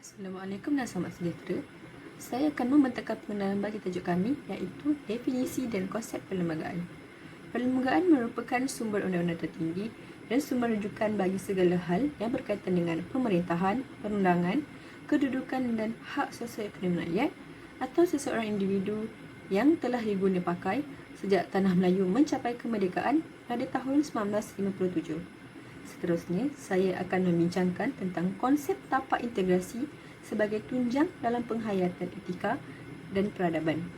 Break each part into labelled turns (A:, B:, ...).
A: Assalamualaikum dan selamat sejahtera. Saya akan membentangkan pengenalan bagi tajuk kami iaitu definisi dan konsep perlembagaan. Perlembagaan merupakan sumber undang-undang tertinggi dan sumber rujukan bagi segala hal yang berkaitan dengan pemerintahan, perundangan, kedudukan dan hak sosioekonomi rakyat atau seseorang individu yang telah diguna pakai sejak Tanah Melayu mencapai kemerdekaan pada tahun 1957. Seterusnya, saya akan membincangkan tentang konsep tapak integrasi sebagai tunjang dalam penghayatan etika dan peradaban.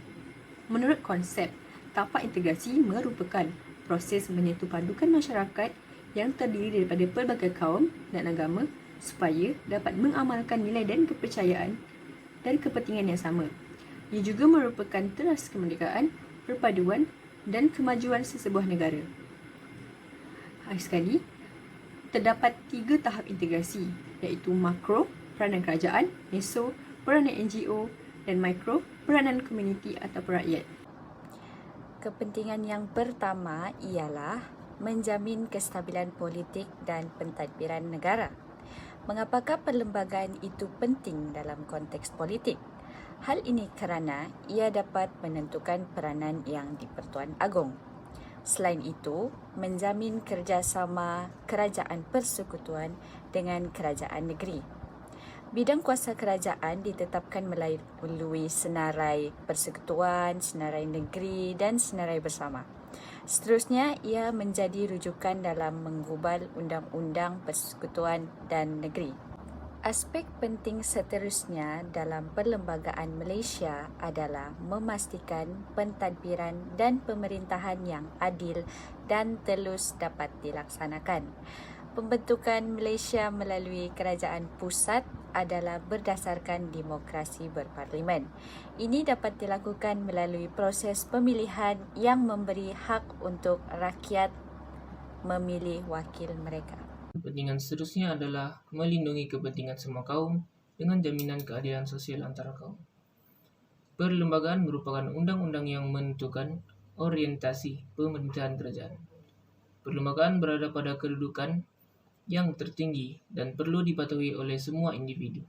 A: Menurut konsep, tapak integrasi merupakan proses menyetupadukan masyarakat yang terdiri daripada pelbagai kaum dan agama supaya dapat mengamalkan nilai dan kepercayaan dan kepentingan yang sama. Ia juga merupakan teras kemerdekaan, perpaduan dan kemajuan sesebuah negara. Akhir sekali, terdapat 3 tahap integrasi iaitu makro, peranan kerajaan, meso, peranan NGO dan mikro, peranan komuniti atau rakyat.
B: Kepentingan yang pertama ialah menjamin kestabilan politik dan pentadbiran negara. Mengapakah perlembagaan itu penting dalam konteks politik? Hal ini kerana ia dapat menentukan peranan yang di-Pertuan Agong. Selain itu, menjamin kerjasama kerajaan persekutuan dengan kerajaan negeri. Bidang kuasa kerajaan ditetapkan melalui senarai persekutuan, senarai negeri dan senarai bersama. Seterusnya, ia menjadi rujukan dalam menggubal undang-undang persekutuan dan negeri. Aspek penting seterusnya dalam perlembagaan Malaysia adalah memastikan pentadbiran dan pemerintahan yang adil dan telus dapat dilaksanakan. Pembentukan Malaysia melalui kerajaan pusat adalah berdasarkan demokrasi berparlimen. Ini dapat dilakukan melalui proses pemilihan yang memberi hak untuk rakyat memilih wakil mereka.
C: Kepentingan seterusnya adalah melindungi kepentingan semua kaum dengan jaminan keadilan sosial antara kaum. Perlembagaan merupakan undang-undang yang menentukan orientasi pemerintahan kerajaan. Perlembagaan berada pada kedudukan yang tertinggi dan perlu dipatuhi oleh semua individu.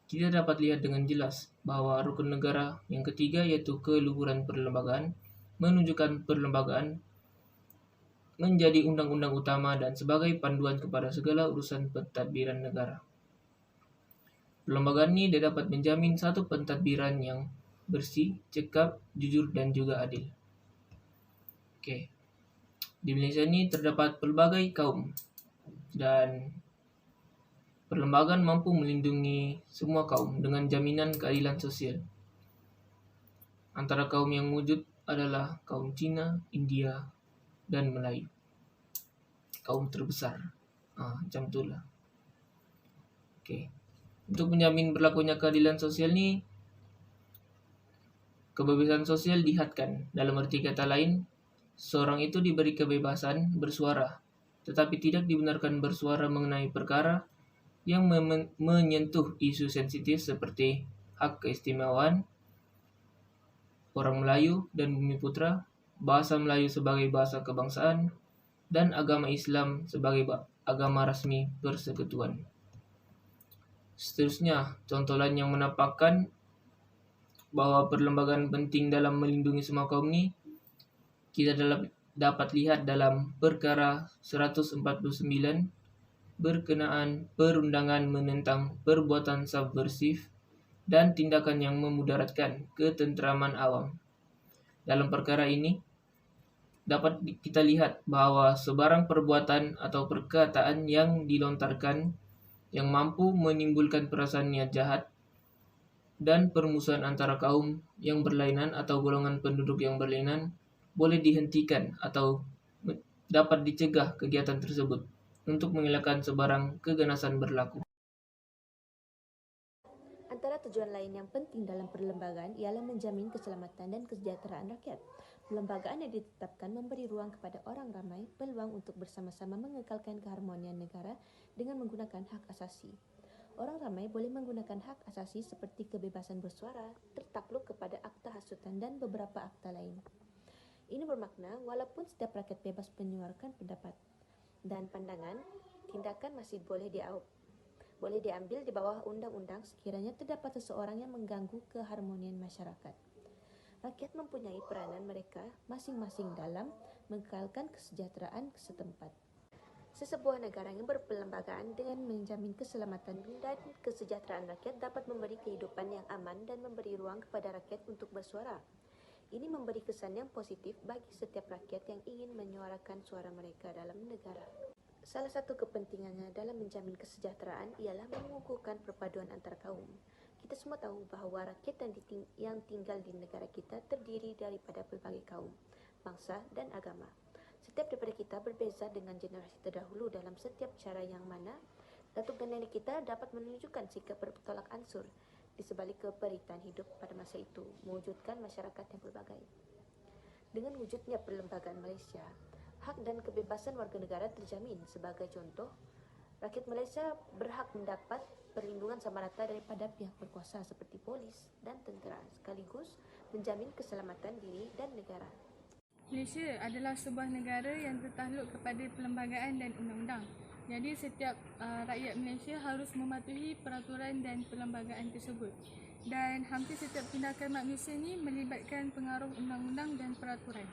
C: Kita dapat lihat dengan jelas bahwa rukun negara yang ketiga yaitu keluhuran perlembagaan menunjukkan perlembagaan menjadi undang-undang utama dan sebagai panduan kepada segala urusan pentadbiran negara. Perlembagaan ini dapat menjamin satu pentadbiran yang bersih, cekap, jujur, dan juga adil. Di Malaysia ini terdapat pelbagai kaum dan perlembagaan mampu melindungi semua kaum dengan jaminan keadilan sosial. Antara kaum yang wujud adalah kaum Cina, India, dan Melayu. Kaum terbesar. Macam itulah. Untuk menjamin berlakunya keadilan sosial ni, kebebasan sosial dihadkan. Dalam arti kata lain, seorang itu diberi kebebasan bersuara, tetapi tidak dibenarkan bersuara mengenai perkara yang menyentuh isu sensitif seperti hak keistimewaan orang Melayu dan Bumi Putra, bahasa Melayu sebagai bahasa kebangsaan, dan agama Islam sebagai agama rasmi persekutuan. Seterusnya, contoh lain yang menampakkan bahwa perlembagaan penting dalam melindungi semua kaum ini, kita dapat lihat dalam perkara 149 berkenaan perundangan menentang perbuatan subversif dan tindakan yang memudaratkan ketentraman awam. Dalam perkara ini, dapat kita lihat bahwa sebarang perbuatan atau perkataan yang dilontarkan yang mampu menimbulkan perasaan niat jahat dan permusuhan antara kaum yang berlainan atau golongan penduduk yang berlainan boleh dihentikan atau dapat dicegah kegiatan tersebut untuk mengelakkan sebarang keganasan berlaku.
D: Antara tujuan lain yang penting dalam perlembagaan ialah menjamin keselamatan dan kesejahteraan rakyat. Perlembagaan yang ditetapkan memberi ruang kepada orang ramai peluang untuk bersama-sama mengekalkan keharmonian negara dengan menggunakan hak asasi. Orang ramai boleh menggunakan hak asasi seperti kebebasan bersuara, tertakluk kepada akta hasutan dan beberapa akta lain. Ini bermakna walaupun setiap rakyat bebas menyuarakan pendapat dan pandangan, tindakan masih boleh boleh diambil di bawah undang-undang sekiranya terdapat seseorang yang mengganggu keharmonian masyarakat. Rakyat mempunyai peranan mereka masing-masing dalam mengekalkan kesejahteraan setempat. Sesebuah negara yang berperlembagaan dengan menjamin keselamatan dan kesejahteraan rakyat dapat memberi kehidupan yang aman dan memberi ruang kepada rakyat untuk bersuara. Ini memberi kesan yang positif bagi setiap rakyat yang ingin menyuarakan suara mereka dalam negara. Salah satu kepentingannya dalam menjamin kesejahteraan ialah mengukuhkan perpaduan antar kaum. Kita semua tahu bahawa rakyat yang tinggal di negara kita terdiri daripada pelbagai kaum, bangsa dan agama. Setiap daripada kita berbeza dengan generasi terdahulu dalam setiap cara yang mana datuk dan nenek kita dapat menunjukkan sikap bertolak ansur di sebalik keperitan hidup pada masa itu, mewujudkan masyarakat yang pelbagai. Dengan wujudnya perlembagaan Malaysia, hak dan kebebasan warga negara terjamin. Sebagai contoh, rakyat Malaysia berhak mendapat perlindungan sama rata daripada pihak berkuasa seperti polis dan tentera, sekaligus menjamin keselamatan diri dan negara.
E: Malaysia adalah sebuah negara yang tertakluk kepada perlembagaan dan undang-undang. Jadi setiap rakyat Malaysia harus mematuhi peraturan dan perlembagaan tersebut. Dan hampir setiap tindakan manusia ni melibatkan pengaruh undang-undang dan peraturan.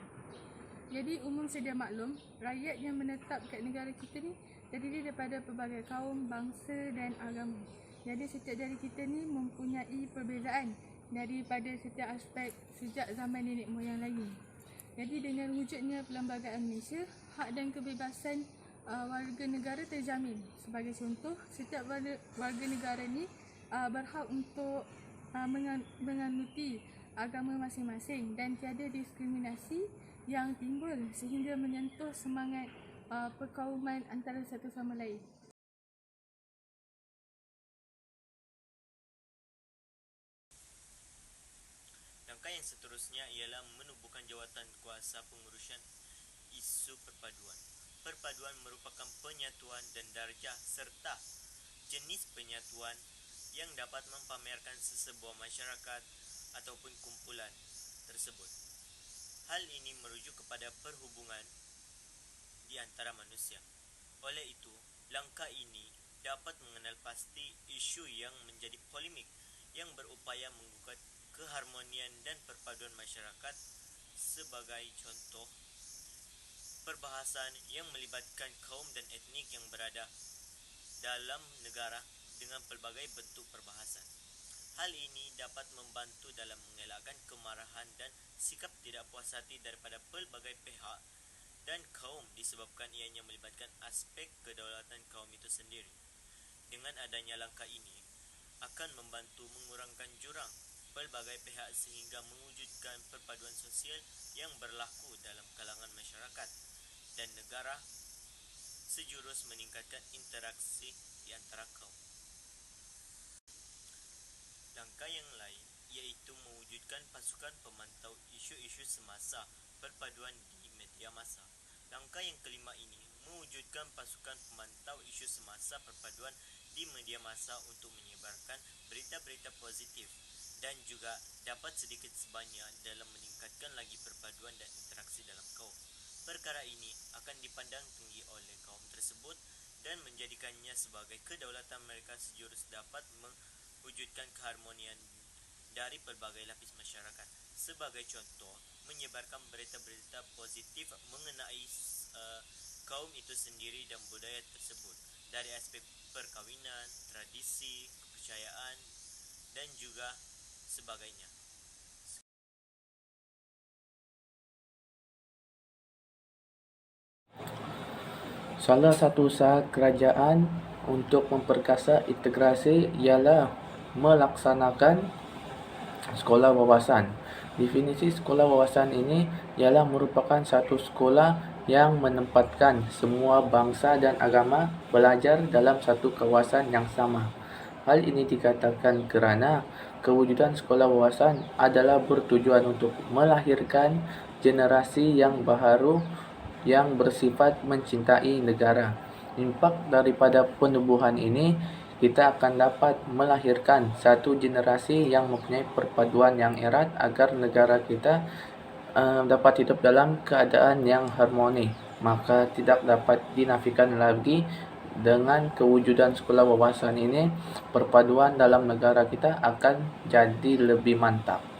E: Jadi umum sedia maklum, rakyat yang menetap kat negara kita ni terdiri daripada pelbagai kaum, bangsa dan agama. Jadi setiap dari kita ni mempunyai perbezaan daripada setiap aspek sejak zaman nenek moyang lagi. Jadi dengan wujudnya perlembagaan Malaysia, hak dan kebebasan warga negara terjamin. Sebagai contoh, setiap warga negara ni berhak untuk menganuti agama masing-masing dan tiada diskriminasi yang timbul sehingga menyentuh semangat perkauman antara satu sama lain.
F: Langkah yang seterusnya ialah menubuhkan jawatan kuasa pengurusan isu perpaduan. Perpaduan merupakan penyatuan dan darjah serta jenis penyatuan yang dapat mempamerkan sesebuah masyarakat ataupun kumpulan tersebut. Hal ini merujuk kepada perhubungan di antara manusia. Oleh itu, langkah ini dapat mengenal pasti isu yang menjadi polemik yang berupaya menggugat keharmonian dan perpaduan masyarakat. Sebagai contoh, perbahasan yang melibatkan kaum dan etnik yang berada dalam negara dengan pelbagai bentuk perbahasan. Hal ini dapat membantu dalam mengelakkan kemarahan dan sikap tidak puas hati daripada pelbagai pihak dan kaum disebabkan ianya melibatkan aspek kedaulatan kaum itu sendiri. Dengan adanya langkah ini akan membantu mengurangkan jurang pelbagai pihak sehingga mewujudkan perpaduan sosial yang berlaku dalam kalangan masyarakat dan negara sejurus meningkatkan interaksi di antara kaum. Langkah yang lain iaitu mewujudkan pasukan pemantau isu-isu semasa perpaduan di media massa. Langkah yang kelima ini mewujudkan pasukan pemantau isu semasa perpaduan di media massa untuk menyebarkan berita-berita positif dan juga dapat sedikit sebanyak dalam meningkatkan lagi perpaduan dan interaksi dalam kaum. Perkara ini akan dipandang tinggi oleh kaum tersebut dan menjadikannya sebagai kedaulatan mereka sejurus dapat mewujudkan keharmonian dari pelbagai lapis masyarakat. Sebagai contoh, menyebarkan berita-berita positif mengenai kaum itu sendiri dan budaya tersebut dari aspek perkawinan, tradisi, kepercayaan dan juga sebagainya.
C: Salah satu usaha kerajaan untuk memperkasa integrasi ialah melaksanakan sekolah wawasan. Definisi sekolah wawasan ini ialah merupakan satu sekolah yang menempatkan semua bangsa dan agama belajar dalam satu kawasan yang sama. Hal ini dikatakan kerana kewujudan sekolah wawasan adalah bertujuan untuk melahirkan generasi yang baharu yang bersifat mencintai negara. Impak daripada penubuhan ini, kita akan dapat melahirkan satu generasi yang mempunyai perpaduan yang erat agar negara kita dapat hidup dalam keadaan yang harmoni. Maka tidak dapat dinafikan lagi
G: Dengan kewujudan sekolah berbahasan ini, perpaduan dalam negara kita akan jadi lebih mantap.